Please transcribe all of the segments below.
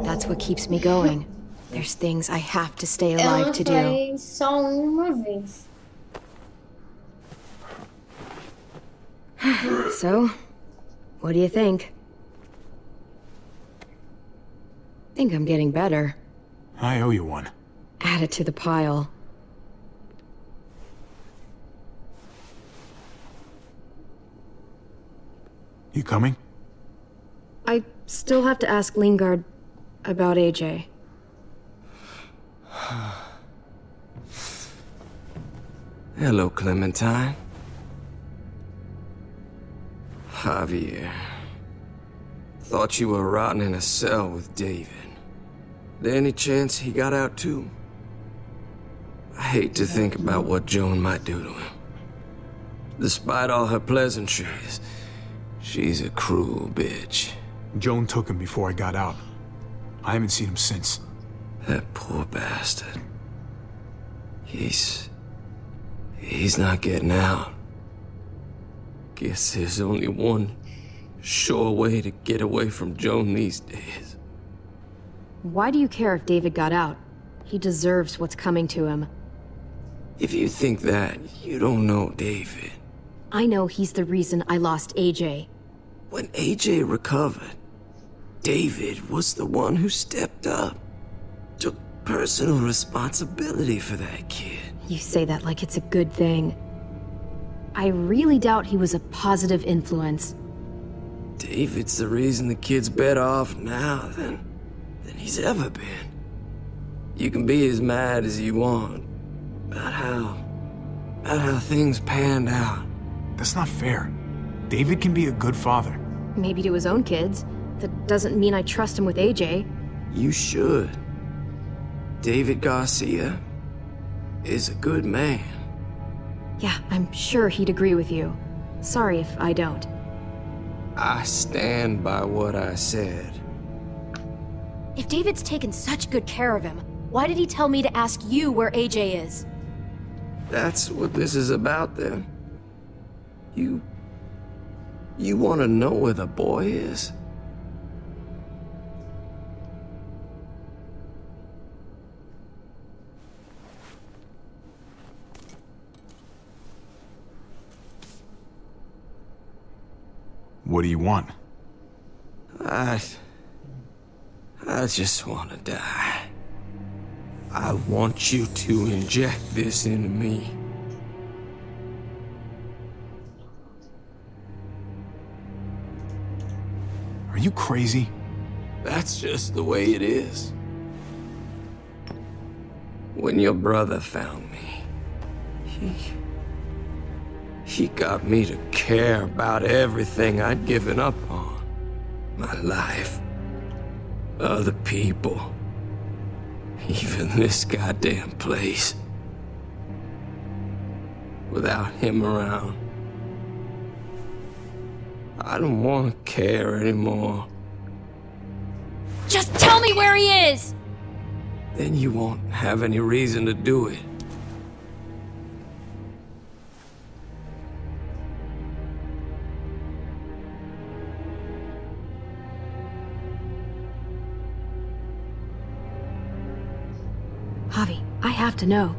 That's what keeps me going. There's things I have to stay alive to do. Foi só uma vez. So, what do you think? Think I'm getting better. I owe you one. Add it to the pile. You coming? I still have to ask Lingard about AJ. Hello, Clementine. Javier. Thought you were rotting in a cell with David. There any chance he got out too? I hate to think about what Joan might do to him. Despite all her pleasantries, she's a cruel bitch. Joan took him before I got out. I haven't seen him since. That poor bastard. He's not getting out. Guess there's only one sure way to get away from Joan these days. Why do you care if David got out? He deserves what's coming to him. If you think that, you don't know David. I know he's the reason I lost AJ. When AJ recovered, David was the one who stepped up. Took personal responsibility for that kid. You say that like it's a good thing. I really doubt he was a positive influence. David's the reason the kid's better off now than he's ever been. You can be as mad as you want about how things panned out. That's not fair. David can be a good father. Maybe to his own kids. That doesn't mean I trust him with AJ. You should. David Garcia is a good man. Yeah, I'm sure he'd agree with you. Sorry if I don't. I stand by what I said. If David's taken such good care of him, why did he tell me to ask you where AJ is? That's what this is about, then. You want to know where the boy is? What do you want? I just want to die. I want you to inject this into me. Are you crazy? That's just the way it is. When your brother found me, he got me to care about everything I'd given up on. My life, other people, even this goddamn place. Without him around, I don't want to care anymore. Just tell me where he is! Then you won't have any reason to do it. Javi, I have to know.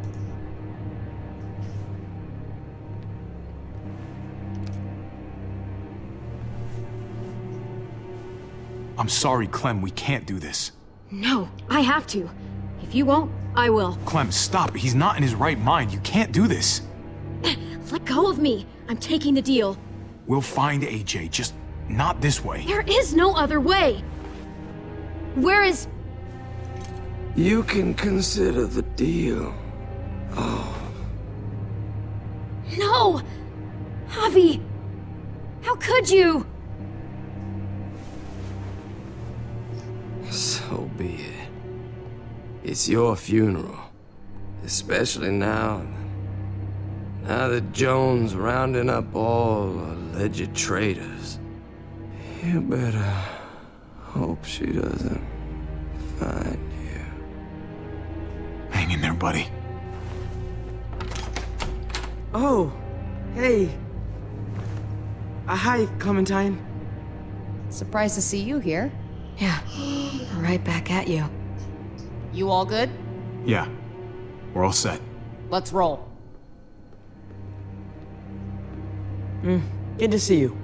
I'm sorry, Clem, we can't do this. No, I have to. If you won't, I will. Clem, stop. He's not in his right mind. You can't do this. Let go of me. I'm taking the deal. We'll find AJ, just not this way. There is no other way. Where is... You can consider the deal. No! Javi! How could you? So be it. It's your funeral. Especially now that Joan's rounding up all alleged traitors. You better hope she doesn't find you. Hang in there, buddy. Oh, hey. Hi, Clementine. Surprised to see you here. Yeah, right back at you. You all good? Yeah, we're all set. Let's roll. Good to see you.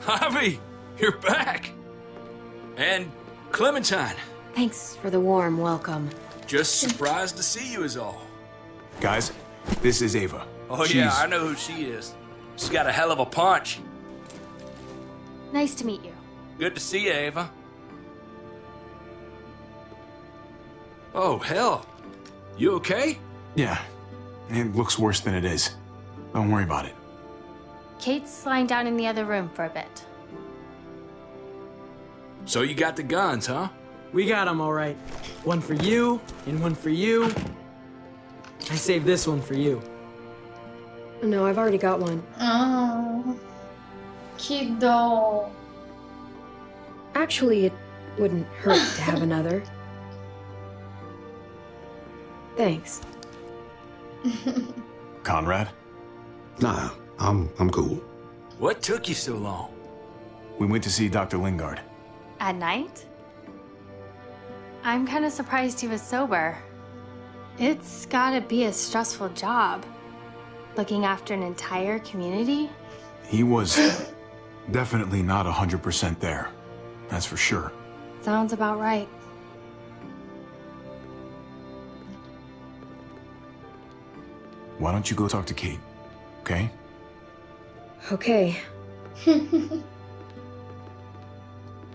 Javi, you're back! And Clementine. Thanks for the warm welcome. Just surprised to see you is all. Guys, this is Ava. Oh She's... yeah, I know who she is. She's got a hell of a punch. Nice to meet you. Good to see you, Ava. Oh, hell. You okay? Yeah, it looks worse than it is. Don't worry about it. Kate's lying down in the other room for a bit. So you got the guns, huh? We got them all right. One for you, and one for you. I saved this one for you. No, I've already got one. Ah, que dó. Actually, it wouldn't hurt to have another. Thanks. Conrad, Nah, I'm cool. What took you so long? we went to see Dr. Lingard. At night? I'm kind of surprised he was sober. It's gotta be a stressful job. Looking after an entire community? He was definitely not 100% there. That's for sure. Sounds about right. Why don't you go talk to Kate, okay? Okay.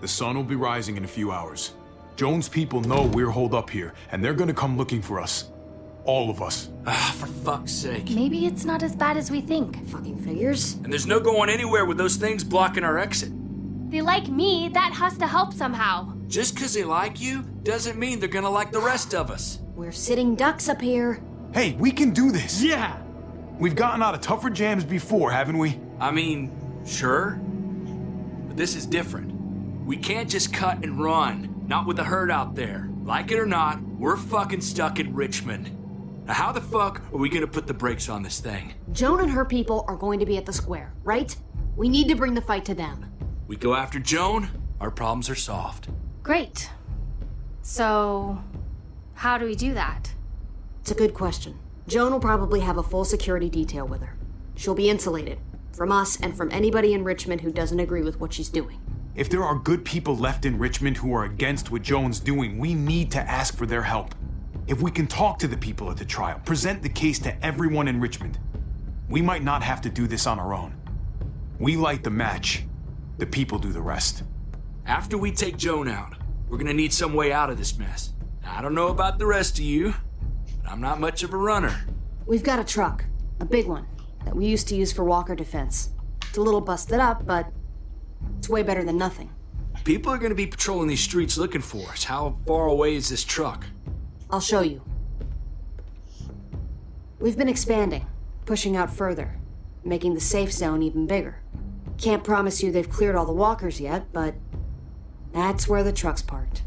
The sun will be rising in a few hours. Jones' people know we're holed up here, and they're gonna come looking for us. All of us. Ah, for fuck's sake. Maybe it's not as bad as we think. Fucking figures. And there's no going anywhere with those things blocking our exit. They like me, that has to help somehow. Just 'cause they like you doesn't mean they're gonna like the rest of us. We're sitting ducks up here. Hey, we can do this! Yeah! We've gotten out of tougher jams before, haven't we? I mean, sure. But this is different. We can't just cut and run. Not with the herd out there. Like it or not, we're fucking stuck in Richmond. Now how the fuck are we gonna put the brakes on this thing? Joan and her people are going to be at the square, right? We need to bring the fight to them. We go after Joan, our problems are solved. Great. So, how do we do that? It's a good question. Joan will probably have a full security detail with her. She'll be insulated. From us and from anybody in Richmond who doesn't agree with what she's doing. If there are good people left in Richmond who are against what Joan's doing, we need to ask for their help. If we can talk to the people at the trial, present the case to everyone in Richmond, we might not have to do this on our own. We light the match. The people do the rest. After we take Joan out, we're gonna need some way out of this mess. Now, I don't know about the rest of you, but I'm not much of a runner. We've got a truck. A big one. That we used to use for walker defense. It's a little busted up, but it's way better than nothing. People are gonna be patrolling these streets looking for us. How far away is this truck? I'll show you. We've been expanding, pushing out further, making the safe zone even bigger. Can't promise you they've cleared all the walkers yet, but that's where the truck's parked.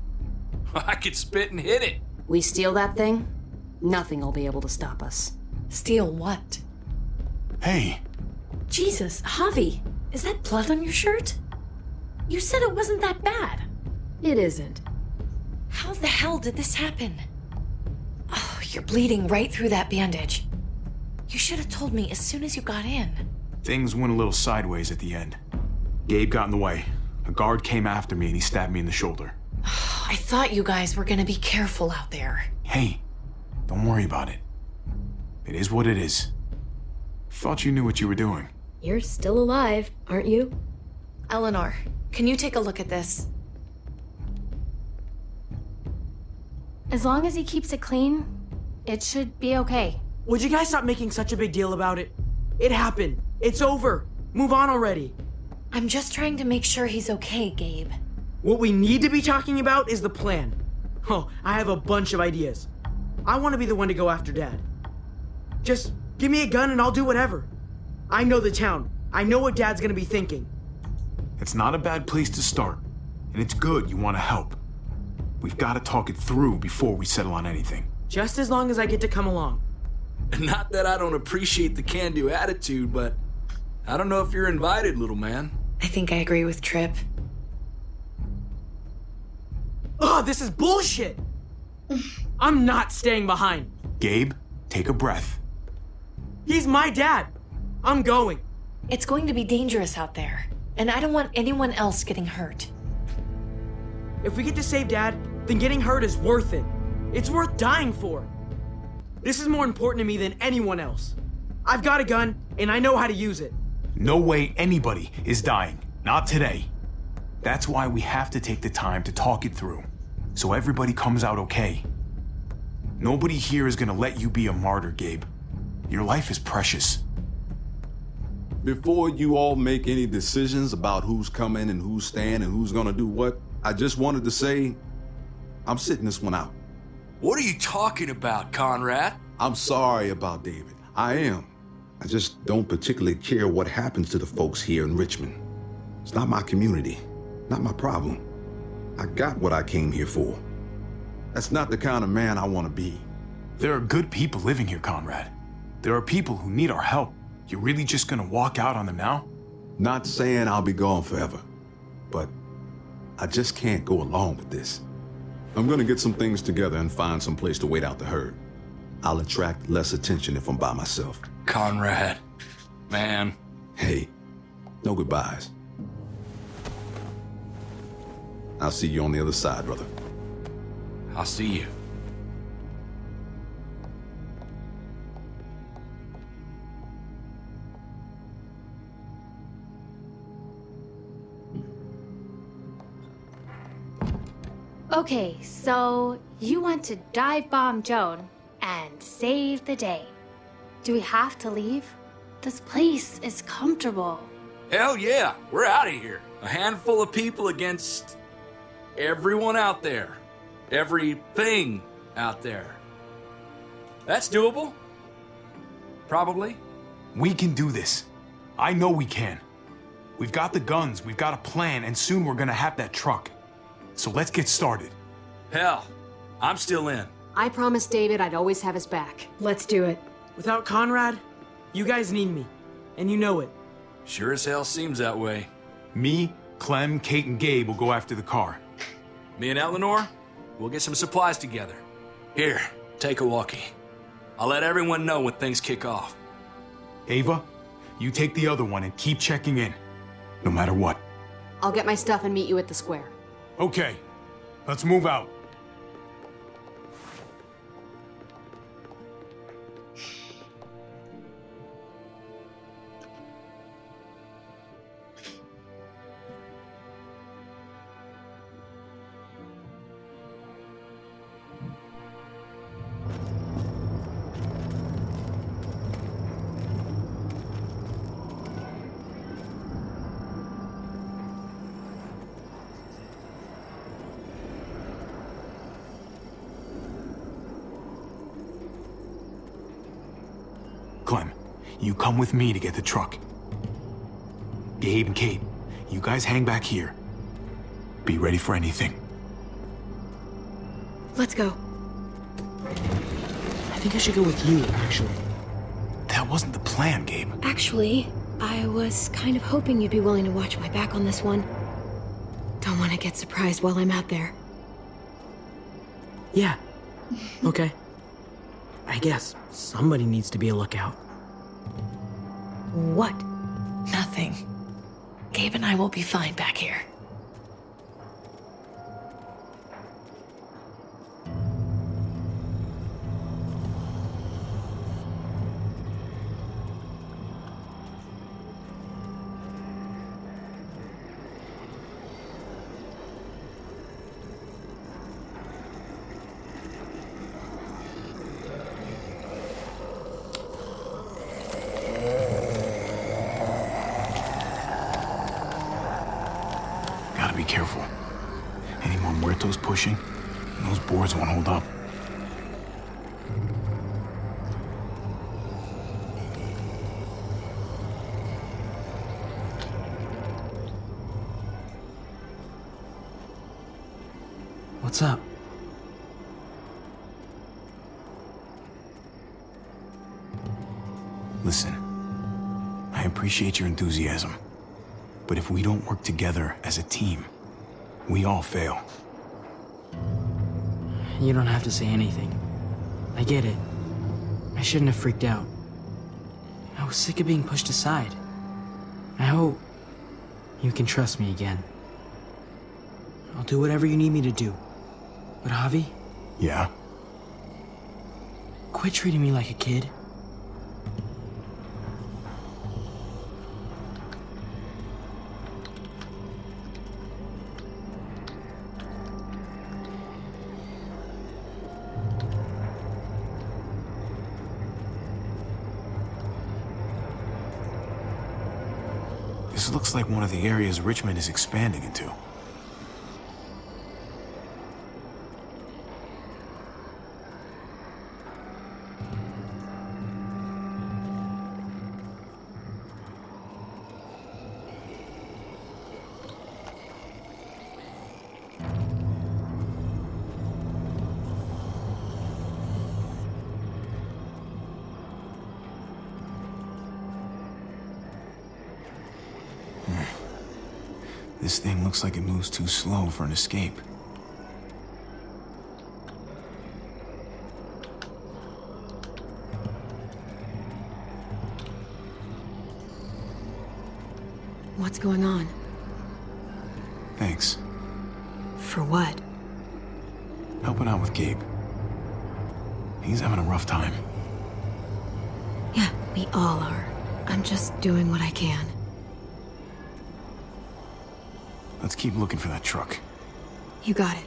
I could spit and hit it. We steal that thing, nothing will be able to stop us. Steal what? Hey, Jesus, Javi, is that blood on your shirt? You said it wasn't that bad. It isn't. How the hell did this happen? Oh, you're bleeding right through that bandage. You should have told me as soon as you got in. things went a little sideways at the end. Gabe got in the way. A guard came after me and he stabbed me in the shoulder. I thought you guys were gonna be careful out there. Hey, don't worry about it. It is what it is. Thought you knew what you were doing. You're still alive, aren't you? Eleanor, can you take a look at this? As long as he keeps it clean, it should be okay. Would you guys stop making such a big deal about it? It happened. It's over. Move on already. I'm just trying to make sure he's okay, Gabe. What we need to be talking about is the plan. Oh, I have a bunch of ideas. I want to be the one to go after Dad. Just give me a gun and I'll do whatever. I know the town. I know what Dad's gonna be thinking. It's not a bad place to start, and it's good you want to help. We've got to talk it through before we settle on anything. Just as long as I get to come along. Not that I don't appreciate the can-do attitude, but I don't know if you're invited, little man. I think I agree with Tripp. Ugh, this is bullshit! I'm not staying behind. Gabe, take a breath. He's my dad. I'm going. It's going to be dangerous out there, and I don't want anyone else getting hurt. If we get to save Dad, then getting hurt is worth it. It's worth dying for. This is more important to me than anyone else. I've got a gun, and I know how to use it. No way anybody is dying. Not today. That's why we have to take the time to talk it through, so everybody comes out okay. Nobody here is gonna let you be a martyr, Gabe. Your life is precious. Before you all make any decisions about who's coming and who's staying and who's gonna do what, I just wanted to say, I'm sitting this one out. What are you talking about, Conrad? I'm sorry about David. I am. I just don't particularly care what happens to the folks here in Richmond. It's not my community, not my problem. I got what I came here for. That's not the kind of man I want to be. There are good people living here, Conrad. There are people who need our help. You're really just gonna walk out on them now? Not saying I'll be gone forever, but I just can't go along with this. I'm gonna get some things together and find some place to wait out the herd. I'll attract less attention if I'm by myself. Conrad, man. Hey, no goodbyes. I'll see you on the other side, brother. I'll see you. Okay, so you want to dive bomb Joan and save the day. Do we have to leave? This place is comfortable. Hell yeah, we're out of here. A handful of people against everyone out there. Everything out there. That's doable. Probably. We can do this. I know we can. We've got the guns, we've got a plan, and soon we're gonna have that truck. So let's get started. Hell, I'm still in. I promised David I'd always have his back. Let's do it. Without Conrad, you guys need me, and you know it. Sure as hell seems that way. Me, Clem, Kate, and Gabe will go after the car. Me and Eleanor, we'll get some supplies together. Here, take a walkie. I'll let everyone know when things kick off. Ava, you take the other one and keep checking in, no matter what. I'll get my stuff and meet you at the square. Okay, let's move out. Clem, you come with me to get the truck. Gabe and Kate, you guys hang back here. Be ready for anything. Let's go. I think I should go with you, actually. That wasn't the plan, Gabe. Actually, I was kind of hoping you'd be willing to watch my back on this one. Don't want to get surprised while I'm out there. Yeah. Okay. I guess somebody needs to be a lookout. What? Nothing. Gabe and I will be fine back here. Gotta be careful. Any more muertos pushing, and those boards won't hold up. What's up? Listen, I appreciate your enthusiasm, but if we don't work together as a team, we all fail. You don't have to say anything. I get it. I shouldn't have freaked out. I was sick of being pushed aside. I hope you can trust me again. I'll do whatever you need me to do. But Javi, Yeah? quit treating me like a kid. This looks like one of the areas Richmond is expanding into. This thing looks like it moves too slow for an escape. What's going on? Thanks. For what? Helping out with Gabe. He's having a rough time. Yeah, we all are. I'm just doing what I can. Let's keep looking for that truck. You got it.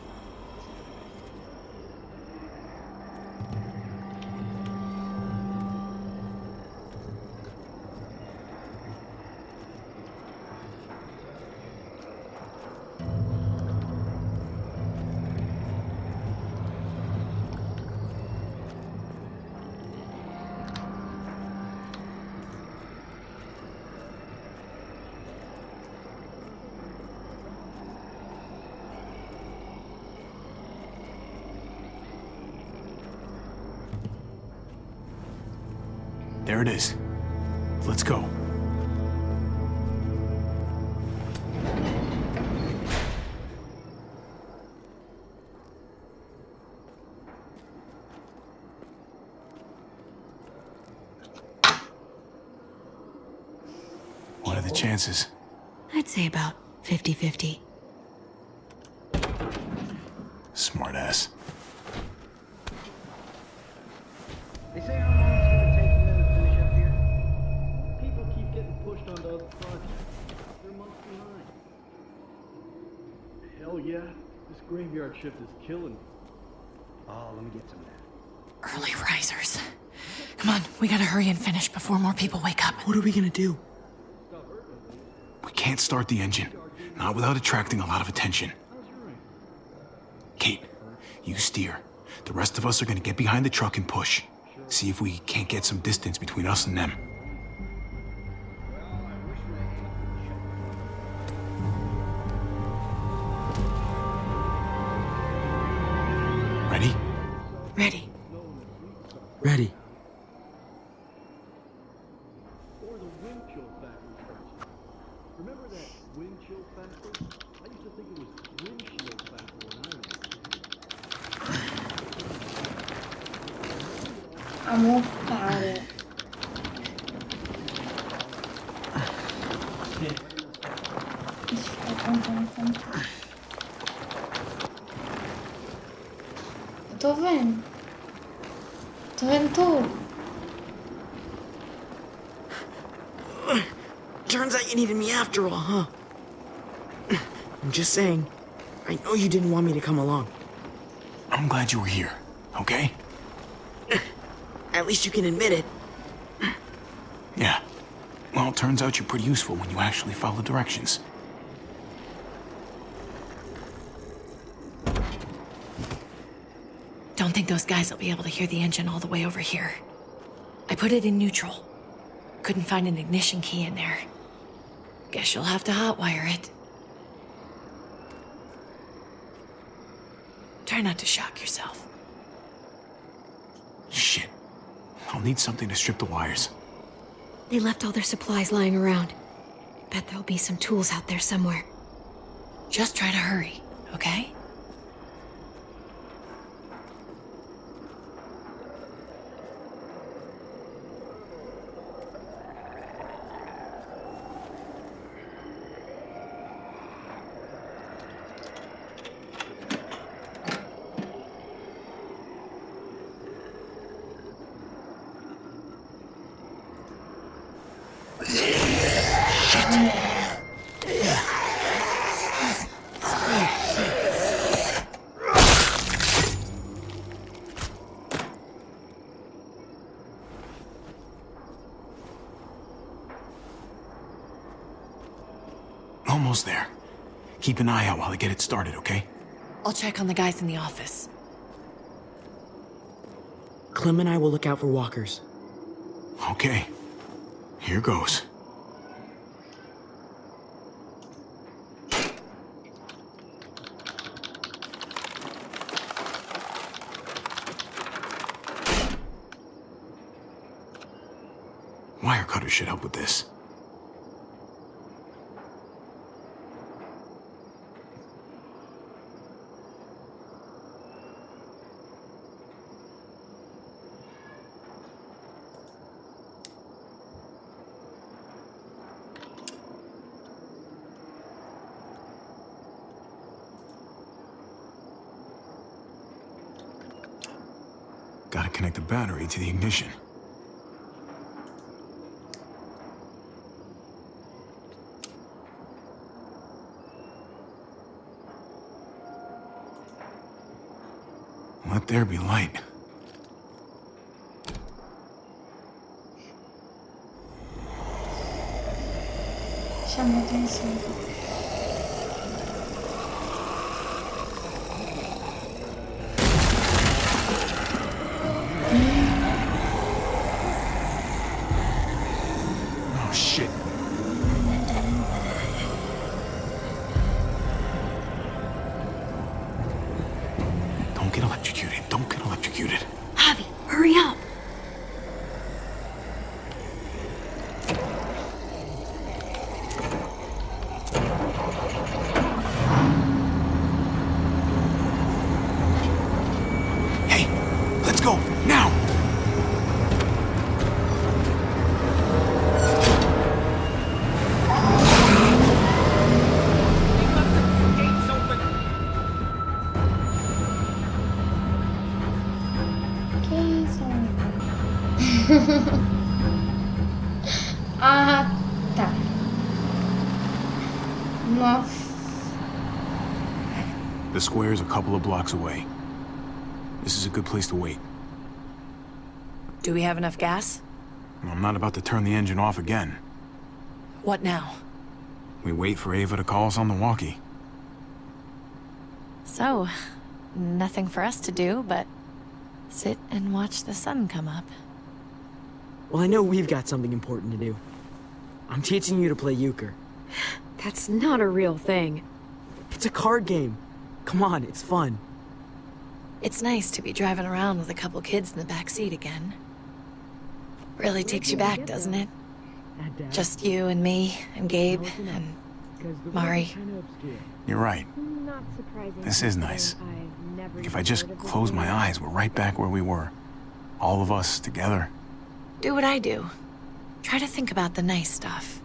There it is. Let's go. What are the chances? I'd say about 50-50. Smartass. They say how long it's gonna take for them to finish up here. People keep getting pushed onto other projects. They're months behind. Hell yeah, this graveyard shift is killing me. Oh, let me get some of that. Early risers. Come on, we gotta hurry and finish before more people wake up. What are we gonna do? We can't start the engine. Not without attracting a lot of attention. Kate, you steer. The rest of us are gonna get behind the truck and push. See if we can't get some distance between us and them. Ready? Ready. Ready. Or the wind chill factory first. Remember that wind chill factory? I used to think it was windshield factory when I was Amor, para. Eu tô vendo. Tô vendo tudo. Turns out you needed me after all, huh? I'm just saying, I know you didn't want me to come along. I'm glad you were here, okay? At least you can admit it. Yeah. Well, it turns out you're pretty useful when you actually follow directions. Don't think those guys will be able to hear the engine all the way over here. I put it in neutral. Couldn't find an ignition key in there. Guess you'll have to hotwire it. Try not to shock yourself. Shit. I'll need something to strip the wires. They left all their supplies lying around. Bet there'll be some tools out there somewhere. Just try to hurry, okay? Almost there. Keep an eye out while I get it started, okay? I'll check on the guys in the office. Clem and I will look out for walkers. Okay. Here goes. Wire cutter should help with this. Gotta connect the battery to the ignition. Let there be light. Chama atenção. Oh, shit. Don't get electrocuted. Don't get electrocuted. Javi, hurry up! Hey, let's go, now! Que isso? Ah, tá. Nossa. The square's a couple of blocks away. This is a good place to wait. Do we have enough gas? I'm not about to turn the engine off again. What now? We wait for Ava to call us on the walkie. So, nothing for us to do but sit and watch the sun come up. Well, I know we've got something important to do. I'm teaching you to play euchre. That's not a real thing. It's a card game. Come on, it's fun. It's nice to be driving around with a couple kids in the back seat again. Really takes you back, doesn't it? Just you and me and Gabe and Mari. You're right. This is nice. If I just close my eyes, we're right back where we were. All of us together. Do what I do. Try to think about the nice stuff.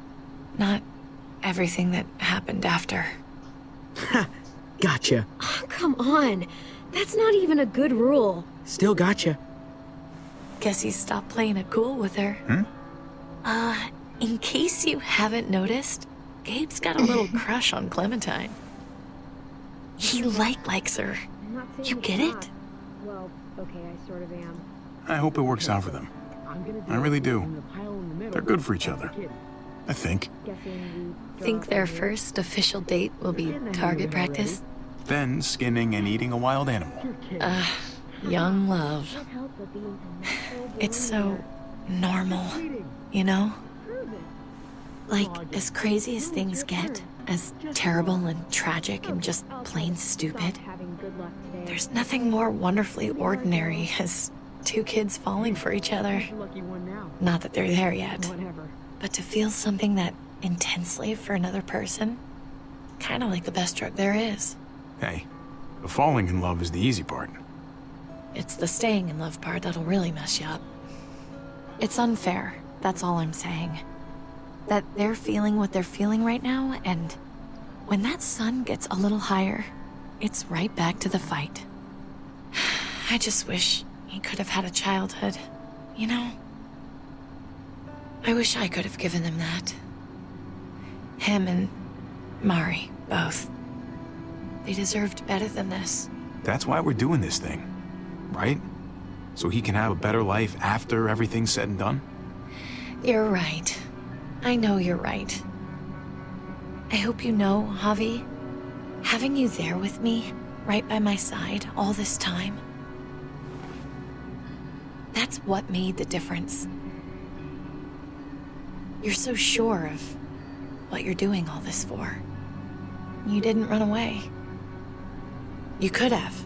Not everything that happened after. Gotcha. Oh, come on. That's not even a good rule. Still gotcha. Guess he stopped playing it cool with her. In case you haven't noticed, Gabe's got a little crush on Clementine. He likes her. You get it? Well, okay, I sort of am. I hope it works out for them. I really do. They're good for each other. I think. Think their first official date will be target practice? Then skinning and eating a wild animal. Young love. It's so normal, you know? Like, as crazy as things get, as terrible and tragic and just plain stupid. There's nothing more wonderfully ordinary as two kids falling for each other. Not that they're there yet, but to feel something that intensely for another person, kind of like the best drug there is. Hey, the falling in love is the easy part. It's the staying in love part that'll really mess you up. It's unfair, that's all I'm saying. That they're feeling what they're feeling right now, and when that sun gets a little higher, it's right back to the fight. I just wish he could have had a childhood, you know? I wish I could have given them that. Him and Mari, both. They deserved better than this. That's why we're doing this thing, right? So he can have a better life after everything's said and done? You're right. I know you're right. I hope you know, Javi, having you there with me, right by my side all this time, that's what made the difference. You're so sure of what you're doing all this for. You didn't run away. You could have.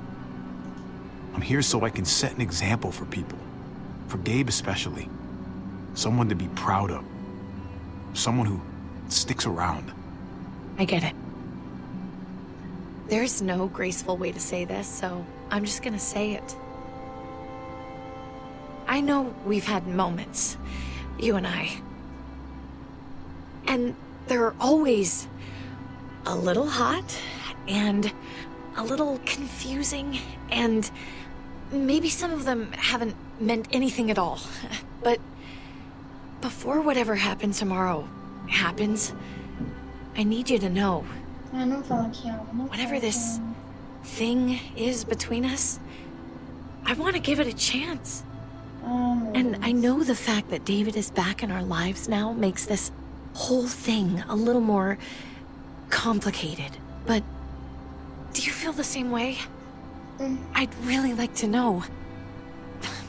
I'm here so I can set an example for people. For Gabe especially. Someone to be proud of. Someone who sticks around. I get it. There's no graceful way to say this, so I'm just gonna say it. I know we've had moments, you and I. And they're always a little hot and a little confusing, and maybe some of them haven't meant anything at all. But before whatever happens tomorrow happens, I need you to know, Ah, não fala aqui, ó. Não whatever fala this aqui, thing is between us, I want to give it a chance. ó. Meu And I Deus. know the fact that David is back in our lives now makes this whole thing a little more complicated. But do you feel the same way? I'd really like to know.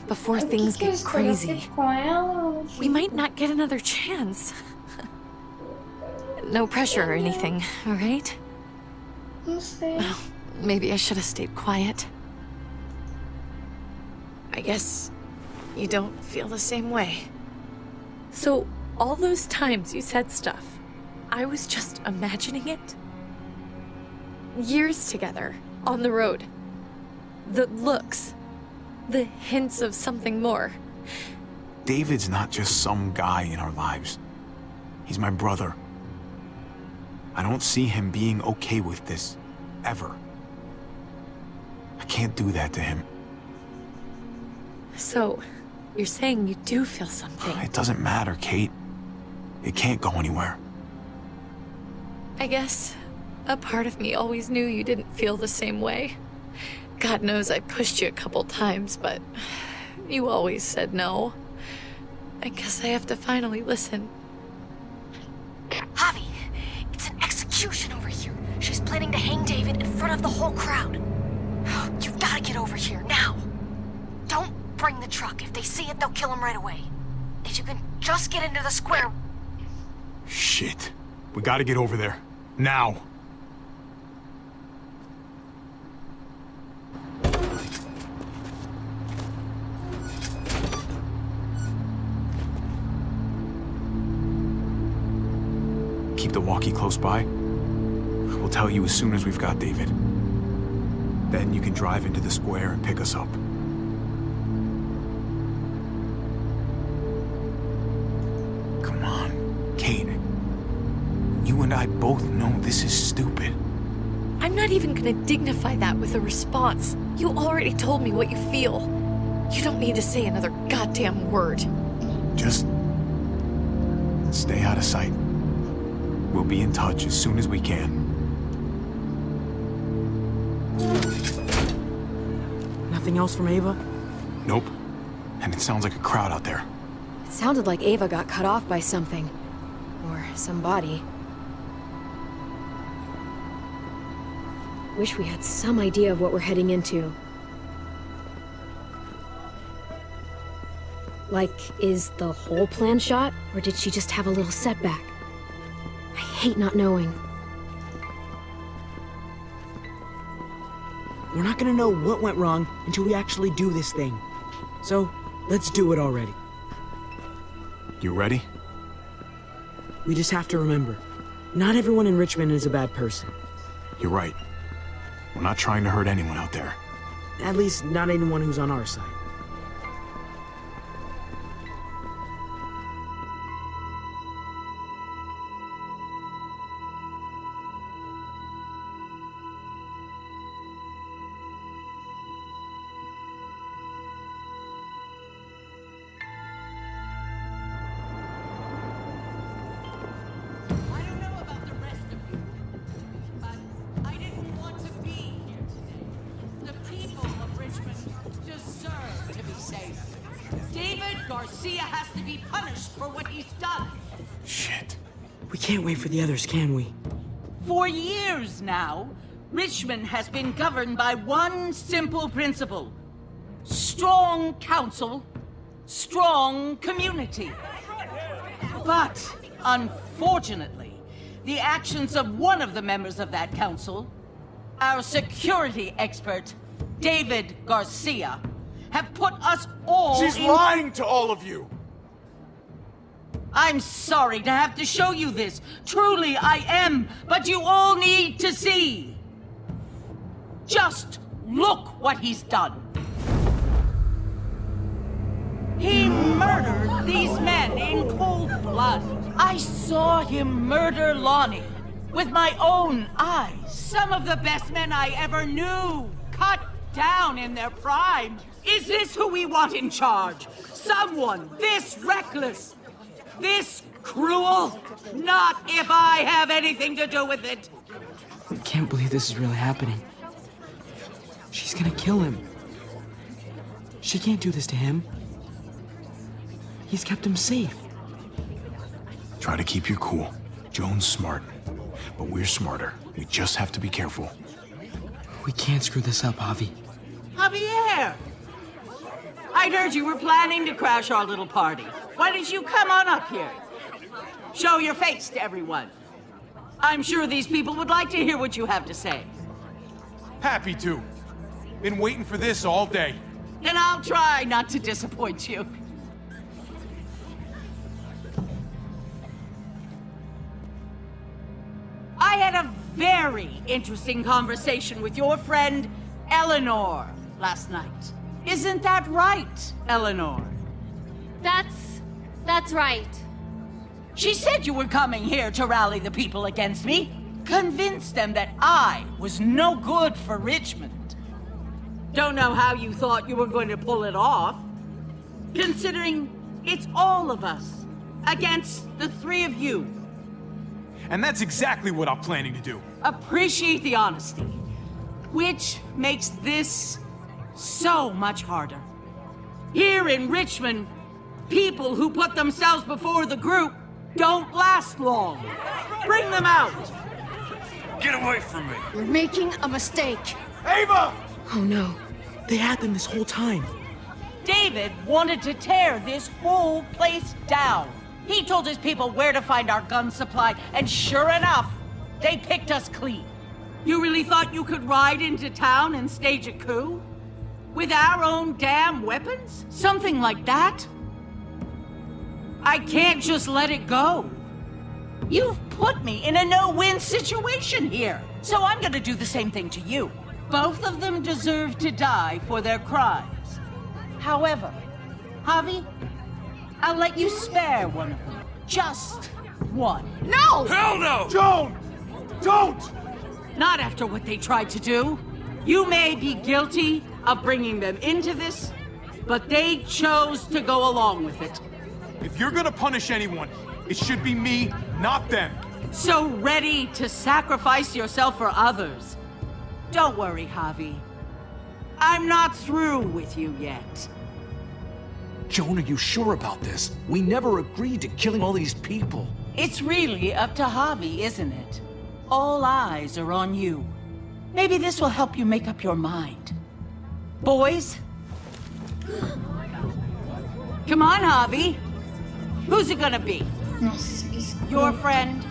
Before O que things que eu get escolho? Eu crazy. fico com ela ou We might not get another chance. No pressure or anything, all right? não sei. Well, maybe I should have stayed quiet. I guess you don't feel the same way. So, all those times you said stuff, I was just imagining it? Years together, on the road. The looks, the hints of something more. David's not just some guy in our lives. He's my brother. I don't see him being okay with this, ever. I can't do that to him. So, you're saying you do feel something? It doesn't matter, Kate. It can't go anywhere. I guess a part of me always knew you didn't feel the same way. God knows I pushed you a couple times, but you always said no. I guess I have to finally listen. Javi, it's an execution over here. She's planning to hang David in front of the whole crowd. You've got to get over here now. Don't bring the truck. If they see it, they'll kill him right away. If you can just get into the square. Shit. We gotta get over there. Now. Keep the walkie close by. We'll tell you as soon as we've got David. Then you can drive into the square and pick us up. Come on, Kate. You and I both know this is stupid. I'm not even gonna dignify that with a response. You already told me what you feel. You don't need to say another goddamn word. Just stay out of sight. We'll be in touch as soon as we can. Nothing else from Ava? Nope. And it sounds like a crowd out there. It sounded like Ava got cut off by something. Or somebody. Wish we had some idea of what we're heading into. Like, is the whole plan shot? Or did she just have a little setback? I hate not knowing. We're not gonna know what went wrong until we actually do this thing. So, let's do it already. You ready? We just have to remember, not everyone in Richmond is a bad person. You're right. We're not trying to hurt anyone out there. At least, not anyone who's on our side. Garcia has to be punished for what he's done. Shit. We can't wait for the others, can we? For years now, Richmond has been governed by one simple principle. Strong council, strong community. But, unfortunately, the actions of one of the members of that council, our security expert, David Garcia, have put us all She's lying to all of you! I'm sorry to have to show you this. Truly, I am. But you all need to see. Just look what he's done. He murdered these men in cold blood. I saw him murder Lonnie with my own eyes. Some of the best men I ever knew, cut down in their prime. Is this who we want in charge? Someone this reckless, this cruel? Not if I have anything to do with it. I can't believe this is really happening. She's gonna kill him. She can't do this to him. He's kept him safe. Try to keep your cool. Joan's smart, but we're smarter. We just have to be careful. We can't screw this up, Javi. Javier! I'd heard you were planning to crash our little party. Why don't you come on up here? Show your face to everyone. I'm sure these people would like to hear what you have to say. Happy to. Been waiting for this all day. Then I'll try not to disappoint you. I had a very interesting conversation with your friend, Eleanor, last night. Isn't that right, Eleanor? That's right. She said you were coming here to rally the people against me, convince them that I was no good for Richmond. Don't know how you thought you were going to pull it off, considering it's all of us against the three of you. And that's exactly what I'm planning to do. Appreciate the honesty, which makes this so much harder. Here in Richmond, people who put themselves before the group don't last long. Bring them out. Get away from me. You're making a mistake. Ava! Oh no, they had them this whole time. David wanted to tear this whole place down. He told his people where to find our gun supply, and sure enough, they picked us clean. You really thought you could ride into town and stage a coup? With our own damn weapons? Something like that? I can't just let it go. You've put me in a no-win situation here, so I'm gonna do the same thing to you. Both of them deserve to die for their crimes. However, Javi, I'll let you spare one of them. Just one. No! Hell no! Joan! Don't! Not after what they tried to do. You may be guilty of bringing them into this, but they chose to go along with it. If you're gonna punish anyone, it should be me, not them. So ready to sacrifice yourself for others. Don't worry, Javi. I'm not through with you yet. Joan, are you sure about this? We never agreed to killing all these people. It's really up to Javi, isn't it? All eyes are on you. Maybe this will help you make up your mind. Boys? Come on, Javi. Who's it gonna be? Nossa, isso. Your friend?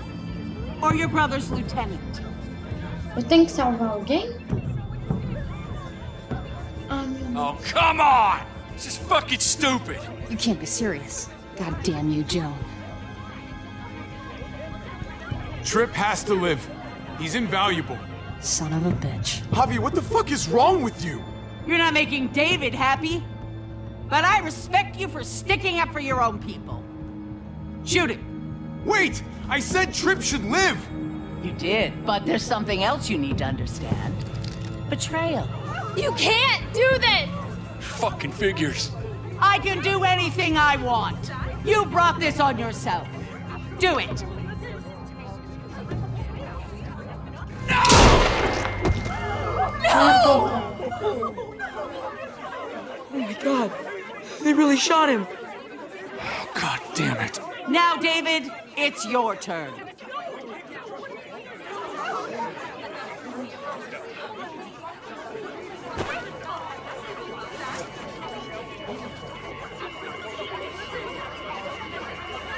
Or your brother's lieutenant? Eu tenho que salvar alguém? Oh, come on! This is fucking stupid! You can't be serious. God damn you, Joan. Tripp has to live. He's invaluable. Son of a bitch. Javi, what the fuck is wrong with you? You're not making David happy. But I respect you for sticking up for your own people. Shoot him. Wait! I said Tripp should live! You did, but there's something else you need to understand. Betrayal. You can't do this! Fucking figures. I can do anything I want. You brought this on yourself. Do it. Oh my god. They really shot him. God damn it. Now, David, it's your turn.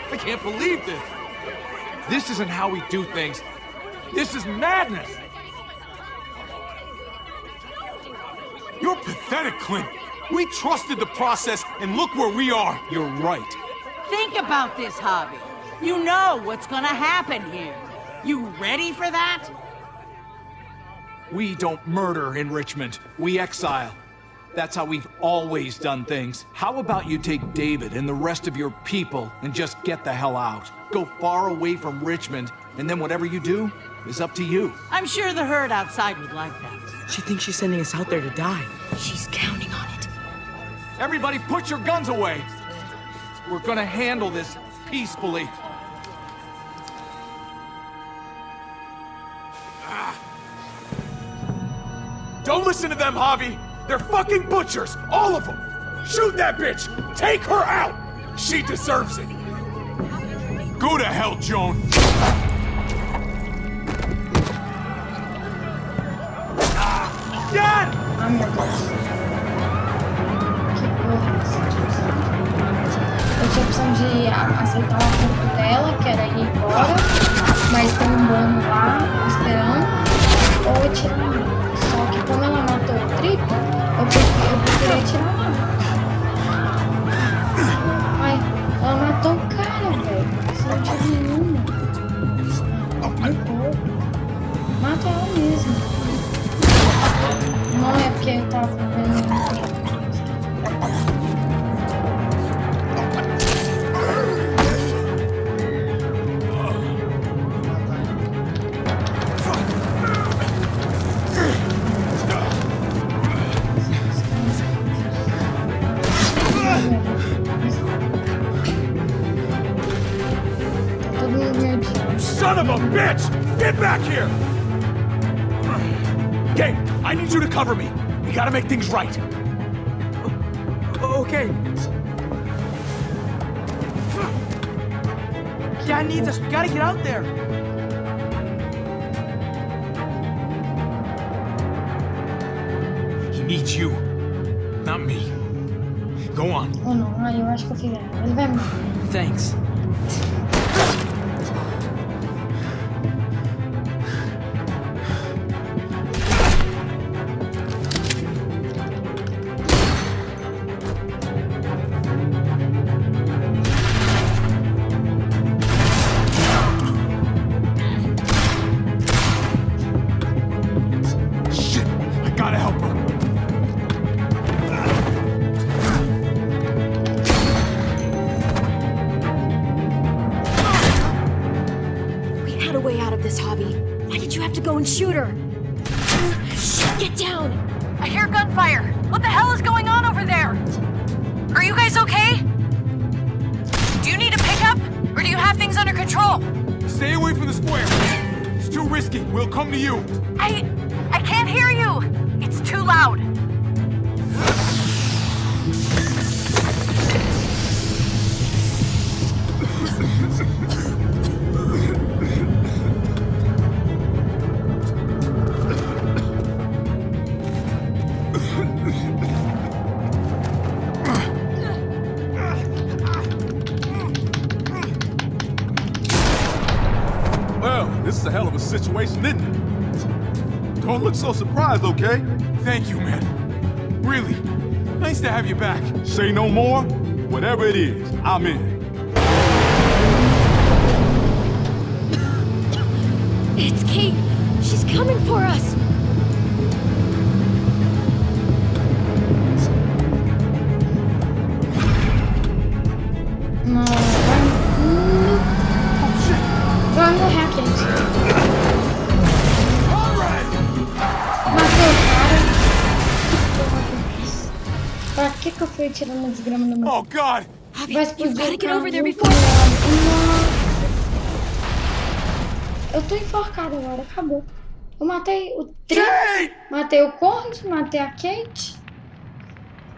I can't believe this. This isn't how we do things. This is madness. You're pathetic, Clint. We trusted the process, and look where we are. You're right. Think about this, Javi. You know what's gonna happen here. You ready for that? We don't murder in Richmond. We exile. That's how we've always done things. How about you take David and the rest of your people and just get the hell out? Go far away from Richmond, and then whatever you do is up to you. I'm sure the herd outside would like that. She thinks she's sending us out there to die. She's counting on it. Everybody put your guns away. We're gonna handle this peacefully. Don't listen to them, Javi. They're fucking butchers, all of them. Shoot that bitch. Take her out. She deserves it. Go to hell, Joan. Dad! Ah, meu Deus. Que porra essa discussão. Eu tinha a opção de aceitar o acordo dela, que era ir embora, mas tem um bando lá esperando, ou eu tirar a mão. Só que como ela matou o Tripp, eu preferia tirar a mão. Ai, ela matou o cara, velho. Sem motivo nenhum. Ah, que porra. Mata ela mesmo. Não é porque eu tava vendo. Son of a bitch! Get back here! Gabe, I need you to cover me. We gotta make things right. Okay. Dad needs us. We gotta get out there. He needs you, not me. Go on. Ou não, ai, eu acho que eu fiz errado. Ele vai morrer. Thanks. Shit, I gotta help her. We had a way out of this, Javi. Why did you have to go and shoot her? Shit, get down! I hear gunfire. What the hell is going on over there? Are you guys okay? Do you need a pickup? Or do you have things under control? Stay away from the square. It's too risky. We'll come to you. I can't hear you. It's too loud. Well, this is a hell of a situation, isn't it? Don't look so surprised, okay? Thank you, man. Really. Nice to have you back. Say no more. Whatever it is, I'm in. It's Kate. She's coming for us. Não, vai morrer a Kate. Matou o cara. Pra que eu fui tirando a desgrama do meu? Oh, God! Vai explodir You've gotta o get carro over there muito before. logo. Eu tô enforcada agora, acabou. Eu matei o matei o Conde, matei a Kate.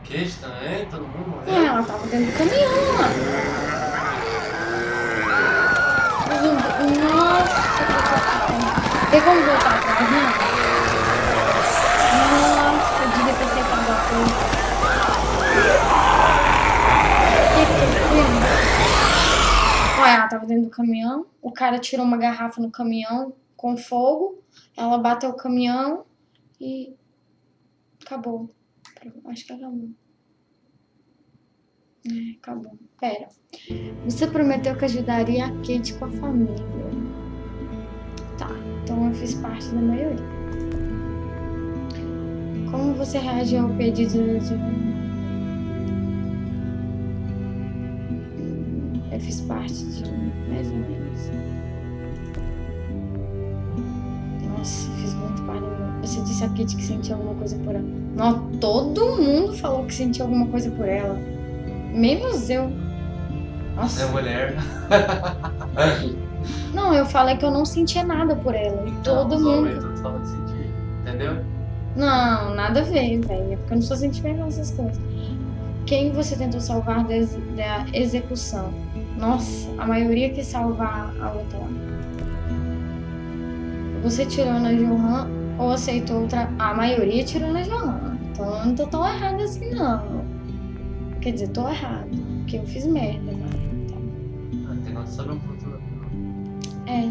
Kate também? Todo mundo morreu? Ué, ela tava dentro do caminhão lá. Nossa, tem como voltar atrás, não? Nossa, eu devia ter acertado a coisa. Olha, ela tava dentro do caminhão, o cara tirou uma garrafa no caminhão com fogo, ela bateu o caminhão e acabou. Acho que acabou. Acabou. Pera. Você prometeu que ajudaria a Kate com a família. Tá, então eu fiz parte da maioria. Como você reagiu ao pedido de... Eu fiz parte de mais ou menos. Nossa, fiz muito parte. Você disse a Kate que sentia alguma coisa por ela. Não, todo mundo falou que sentia alguma coisa por ela. Menos eu. Nossa. É mulher. Não, eu falei que eu não sentia nada por ela. Então, todo os mundo. homens tudo falam que sentia. Entendeu? Não, nada a ver, velho. Porque eu não sou sentimental nessas coisas. Quem você tentou salvar da execução? Nossa, a maioria quis salvar a outra lá. Você tirou na Johan ou aceitou outra? A maioria tirou na Johan. Então eu não tô tão errada assim, não. Quer dizer, tô errado. Porque eu fiz merda, mas... Tem nada sobre um futuro. É.